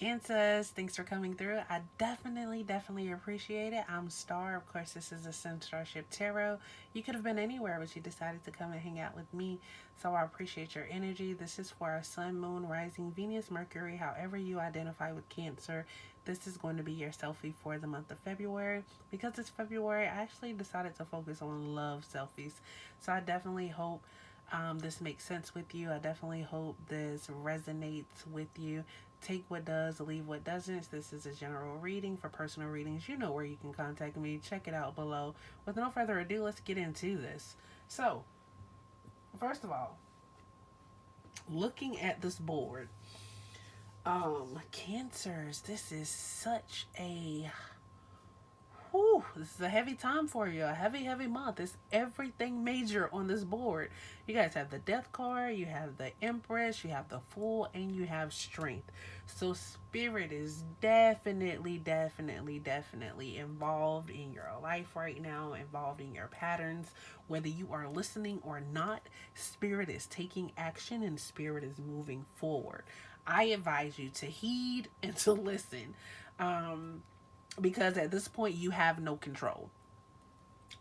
Kansas. Thanks for coming through. I definitely appreciate it. I'm Star. Of course, this is Ascendstar Tarot. You could have been anywhere, but you decided to come and hang out with me. So I appreciate your energy. This is for our Sun, Moon, Rising, Venus, Mercury, however you identify with Cancer. This is going to be your selfie for the month of February. Because it's February, I actually decided to focus on love selfies. So I definitely hope this makes sense with you. I definitely hope this resonates with you. Take what does, leave what doesn't. This is a general reading. For personal readings, you know where you can contact me. Check it out below. With no further ado, let's get into this. So, first of all, looking at this board, Cancers, this is such a whew, this is a heavy time for you. A heavy month. It's everything major on this board. You guys have the Death card, you have the Empress, you have the Fool, and you have Strength. So Spirit is definitely involved in your life right now, involved in your patterns. Whether you are listening or not, Spirit is taking action and Spirit is moving forward. I advise you to heed and to listen. Because at this point you have no control.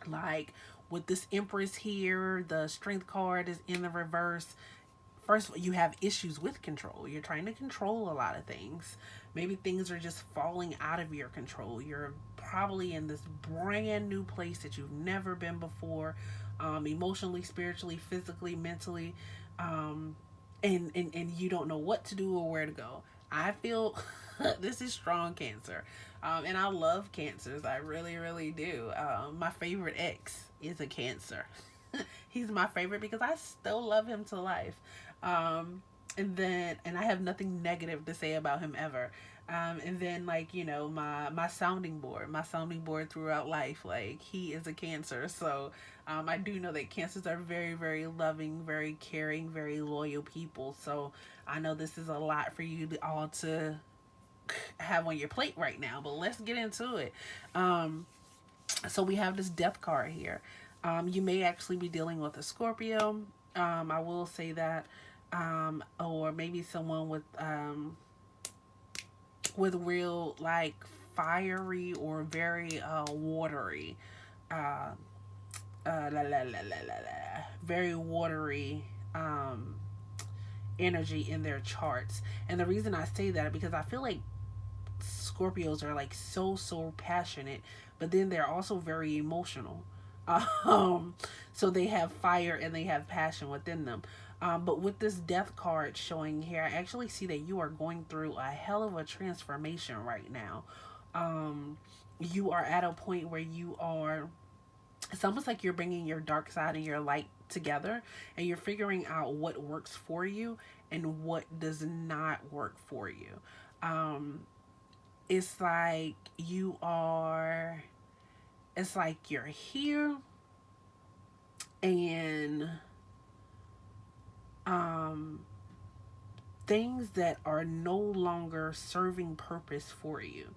Like with this Empress here, the Strength card is in the reverse. First of all, you have issues with control. You're trying to control a lot of things. Maybe things are just falling out of your control. You're probably in this brand new place that you've never been before, emotionally, spiritually, physically, mentally, and you don't know what to do or where to go. I feel this is strong Cancer. And I love Cancers. I really do. My favorite ex is a Cancer. He's my favorite because I still love him to life. And I have nothing negative to say about him ever. And then like, you know, my sounding board throughout life, like he is a Cancer. So I do know that Cancers are very loving, very caring, very loyal people. So I know this is a lot for you to all to have on your plate right now, but let's get into it. So we have this Death card here. You may actually be dealing with a Scorpio. I will say that, or maybe someone with real like fiery or very watery, very watery energy in their charts. And the reason I say that is because I feel like Scorpios are like so passionate, but then they're also very emotional. Um, so they have fire and they have passion within them. But with this Death card showing here, I actually see that you are going through a hell of a transformation right now. You are at a point where you are, it's almost like you're bringing your dark side and your light together, and you're figuring out what works for you and what does not work for you. Um, it's like you are, it's like you're here and um things that are no longer serving purpose for you,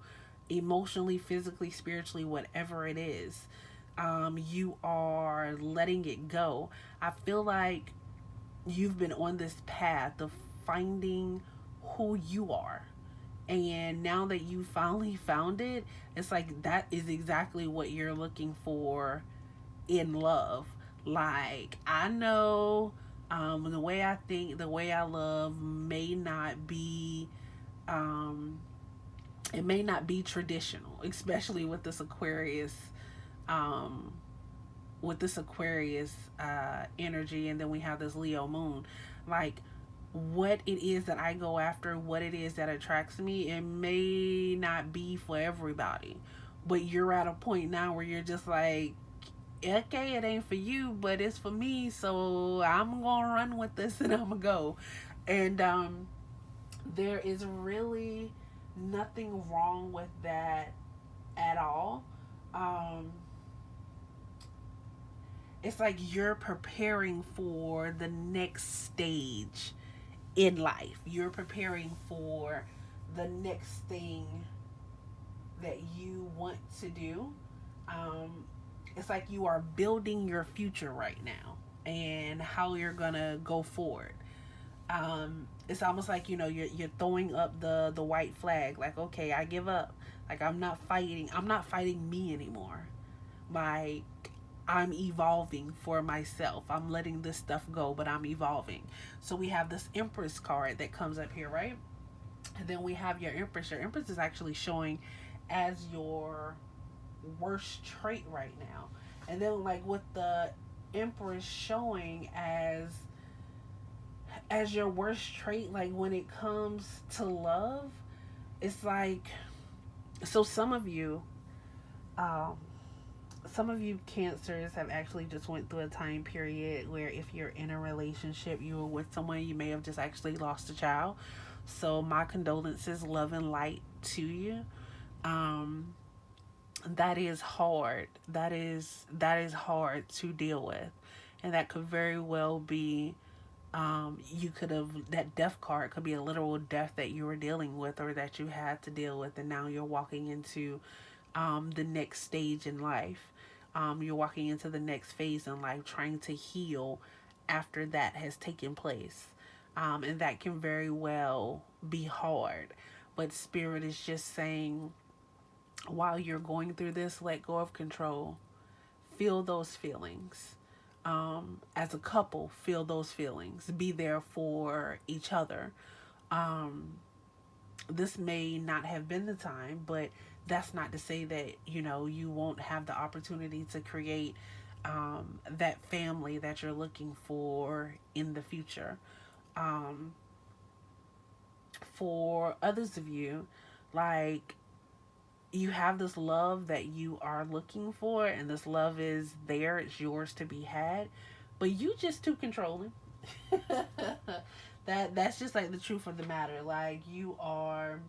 emotionally, physically, spiritually, whatever it is, you are letting it go. I feel like you've been on this path of finding who you are, and now that you finally found it, it's like that is exactly what you're looking for in love. Like, I know the way I think, the way I love may not be, um, it may not be traditional, especially um, with this Aquarius energy, and then we have this Leo moon. Like, what it is that I go after, what it is that attracts me, it may not be for everybody. But you're at a point now where you're just like, okay, it ain't for you, but it's for me. So I'm gonna run with this and I'm gonna go. And there is really nothing wrong with that at all. Um, it's like you're preparing for the next stage in life. You're preparing for the next thing that you want to do. Um, it's like you are building your future right now and how you're gonna go forward. It's almost like, you're throwing up the white flag, like, okay, I give up. Like, I'm not fighting me anymore. Like, I'm evolving for myself. I'm letting this stuff go, but I'm evolving. So we have this Empress card that comes up here, right? And then we have your Empress. Your Empress is actually showing as your worst trait right now. And then, like, with the Empress showing as your worst trait, like when it comes to love, it's like, so um some of you cancers have actually just went through a time period where if you're in a relationship, you were with someone, you may have just actually lost a child. So my condolences, love and light to you. um that is hard. That is hard to deal with, and that could very well be, you could have, that death card could be a literal death that you were dealing with or that you had to deal with, and now you're walking into the next stage in life. You're walking into the next phase in life, trying to heal after that has taken place. And that can very well be hard. But Spirit is just saying, while you're going through this, let go of control. Feel those feelings. As a couple, feel those feelings. Be there for each other. Um, this may not have been the time, but that's not to say that, you won't have the opportunity to create that family that you're looking for in the future. Um, for others of you, like, you have this love that you are looking for, and this love is there, it's yours to be had, but you just too controlling. That's just like the truth of the matter. Like, you are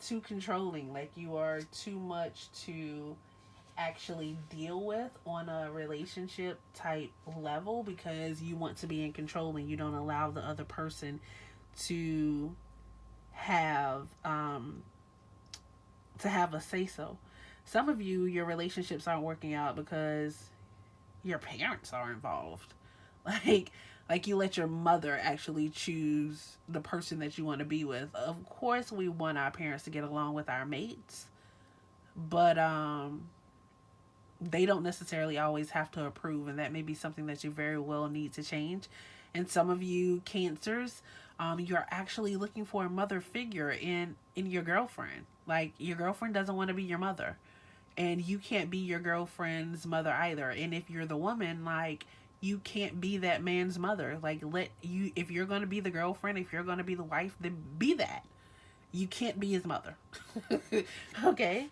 too controlling. Like, you are too much to actually deal with on a relationship type level, because you want to be in control and you don't allow the other person to have a say so. Some of you, your relationships aren't working out because your parents are involved. Like, you let your mother actually choose the person that you want to be with. Of course, we want our parents to get along with our mates, but they don't necessarily always have to approve, and that may be something that you very well need to change. And some of you cancers, you're actually looking for a mother figure in your girlfriend. Like, your girlfriend doesn't want to be your mother, and you can't be your girlfriend's mother either. And if you're the woman, like, you can't be that man's mother. Like, if you're going to be the girlfriend, if you're going to be the wife, then be that. You can't be his mother. Okay.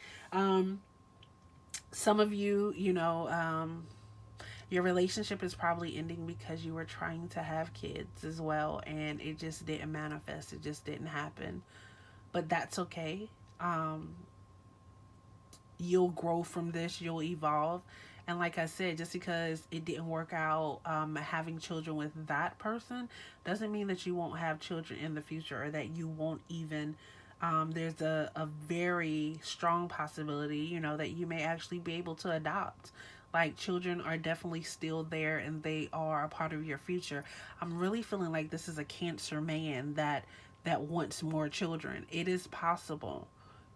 Some of you, your relationship is probably ending because you were trying to have kids as well, and it just didn't manifest. It just didn't happen. But that's okay. Um, you'll grow from this, you'll evolve. And like I said, just because it didn't work out, having children with that person doesn't mean that you won't have children in the future, or that you won't even. There's a very strong possibility, that you may actually be able to adopt. Like, children are definitely still there, and they are a part of your future. I'm really feeling like this is a Cancer man that wants more children. It is possible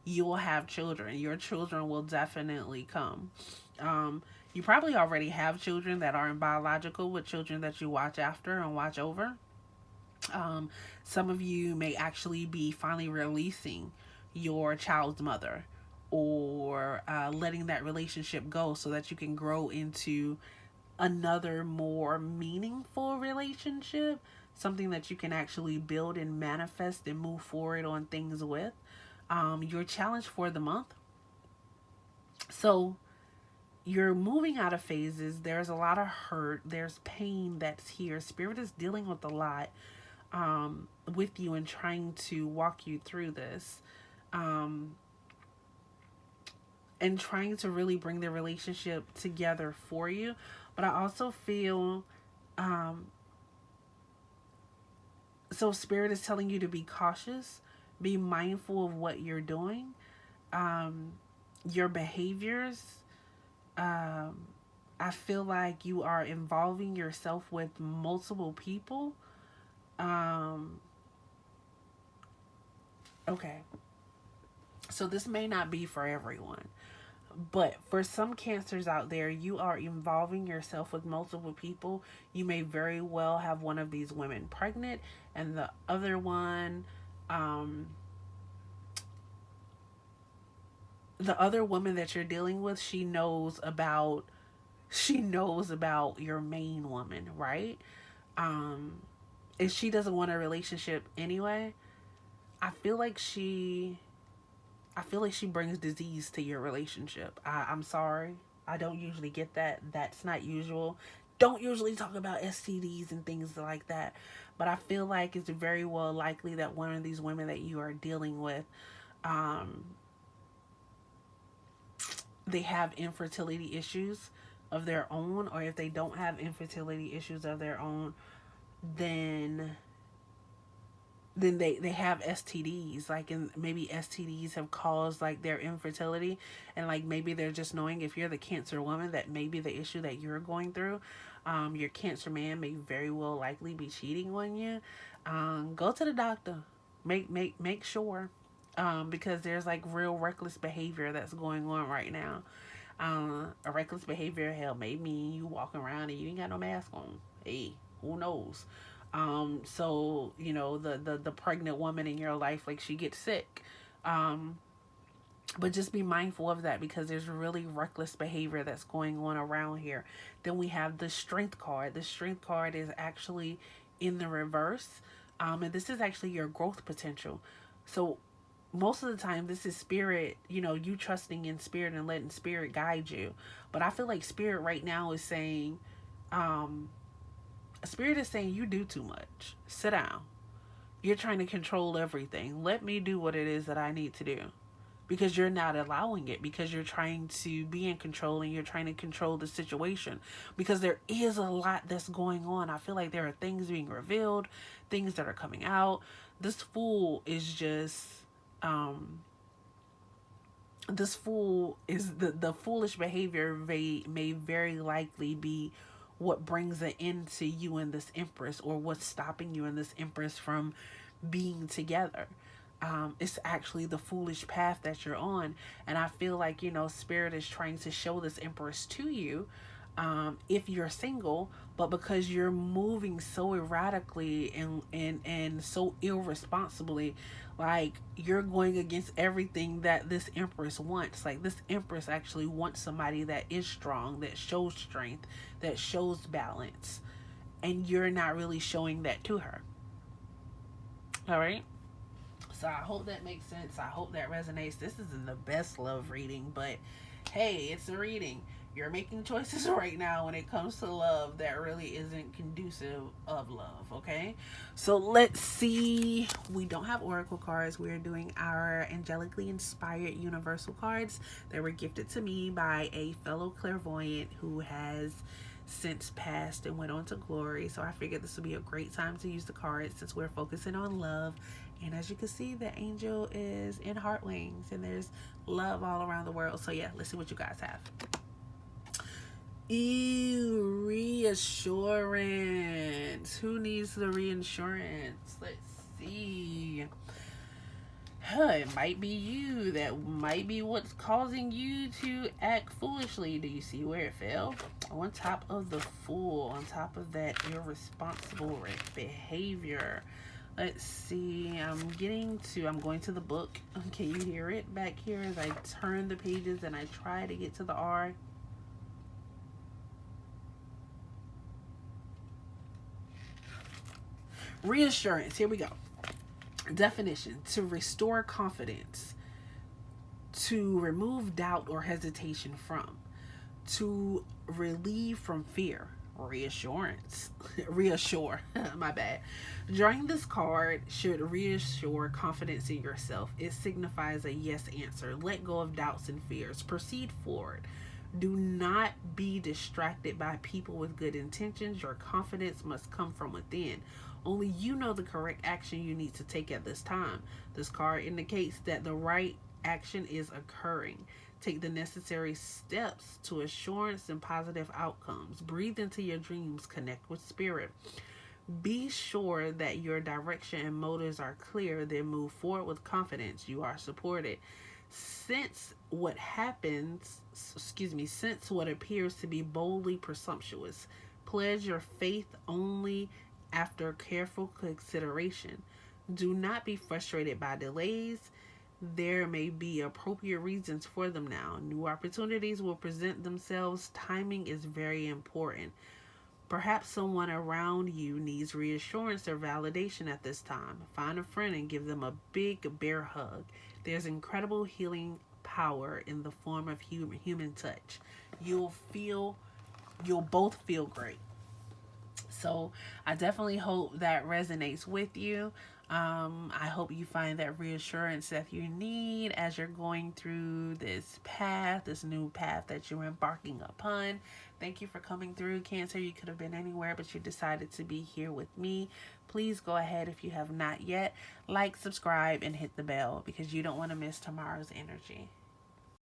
you will have children. Your children will definitely come. You probably already have children that aren't biological, with children that you watch after and watch over. Um, some of you may actually be finally releasing your child's mother, or letting that relationship go so that you can grow into another more meaningful relationship, something that you can actually build and manifest and move forward on things with. Your challenge for the month. So, you're moving out of phases. There's a lot of hurt. There's pain that's here. Spirit is dealing with a lot with you and trying to walk you through this. Um, and trying to really bring the relationship together for you. But I also feel, um, so Spirit is telling you to be cautious, be mindful of what you're doing, your behaviors. Um, I feel like you are involving yourself with multiple people. Um, okay. So this may not be for everyone. But for some cancers out there, you are involving yourself with multiple people. You may very well have one of these women pregnant, and the other one, um, the other woman that you're dealing with, she knows about your main woman, right? Um, and she doesn't want a relationship anyway. I feel like she I feel like she brings disease to your relationship. I'm sorry. I don't usually get that. That's not usual. Don't usually talk about STDs and things like that. But I feel like it's very well likely that one of these women that you are dealing with, um, they have infertility issues of their own, or if they don't have infertility issues of their own, then they have STDs, like, and maybe STDs have caused like their infertility, and like maybe they're just knowing, if you're the Cancer woman, that maybe the issue that you're going through, your Cancer man may very well likely be cheating on you. Go to the doctor, make sure, because there's like real reckless behavior that's going on right now. A reckless behavior, hell, may mean you walking around and you ain't got no mask on. Hey, who knows? So the pregnant woman in your life, like, she gets sick. Um, but just be mindful of that, because there's really reckless behavior that's going on around here. Then we have the strength card. The strength card is actually in the reverse. And this is actually your growth potential. So most of the time this is spirit, you trusting in spirit and letting spirit guide you. But I feel like spirit right now is saying, um, spirit is saying, you do too much. Sit down. You're trying to control everything. Let me do what it is that I need to do. Because you're not allowing it, because you're trying to be in control and you're trying to control the situation. Because there is a lot that's going on. I feel like there are things being revealed, things that are coming out. This fool is just, um, this fool is the foolish behavior may very likely be what brings an end to you and this Empress, or what's stopping you and this Empress from being together. It's actually the foolish path that you're on. And I feel like, spirit is trying to show this Empress to you, if you're single, but because you're moving so erratically and so irresponsibly, like, you're going against everything that this Empress wants. Like, this Empress actually wants somebody that is strong, that shows strength, that shows balance, and you're not really showing that to her. All right. So I hope that makes sense. I hope that resonates. This isn't the best love reading, but hey, it's a reading. You're making choices right now when it comes to love that really isn't conducive of love, okay? So let's see. We don't have oracle cards. We're doing our angelically inspired universal cards that were gifted to me by a fellow clairvoyant who has since passed and went on to glory. So I figured this would be a great time to use the cards since we're focusing on love. And as you can see, the angel is in heart wings and there's love all around the world. So yeah, let's see what you guys have. Ew, reassurance. Who needs the reassurance? Let's see. It might be you. That might be what's causing you to act foolishly. Do you see where it fell? On top of the fool, on top of that irresponsible behavior. Let's see. I'm going to the book. Can you hear it back here as I turn the pages and I try to get to the R? Reassurance. Here we go. Definition: to restore confidence, to remove doubt or hesitation from, to relieve from fear. Reassurance. Reassure. My bad. Drawing this card should reassure confidence in yourself. It signifies a yes answer. Let go of doubts and fears. Proceed forward. Do not be distracted by people with good intentions. Your confidence must come from within. Only you know the correct action you need to take at this time. This card indicates that the right action is occurring. Take the necessary steps to assurance and positive outcomes. Breathe into your dreams. Connect with spirit. Be sure that your direction and motives are clear, then move forward with confidence. You are supported. Sense what happens, sense what appears to be boldly presumptuous. Pledge your faith only after careful consideration. Do not be frustrated by delays. There may be appropriate reasons for them now. New opportunities will present themselves. Timing is very important. Perhaps someone around you needs reassurance or validation at this time. Find a friend and give them a big bear hug. There's incredible healing power in the form of human touch. You'll both feel great. So I definitely hope that resonates with you. I hope you find that reassurance that you need as you're going through this path, this new path that you're embarking upon. Thank you for coming through, Cancer. You could have been anywhere, but you decided to be here with me. Please go ahead, if you have not yet, like, subscribe, and hit the bell because you don't want to miss tomorrow's energy.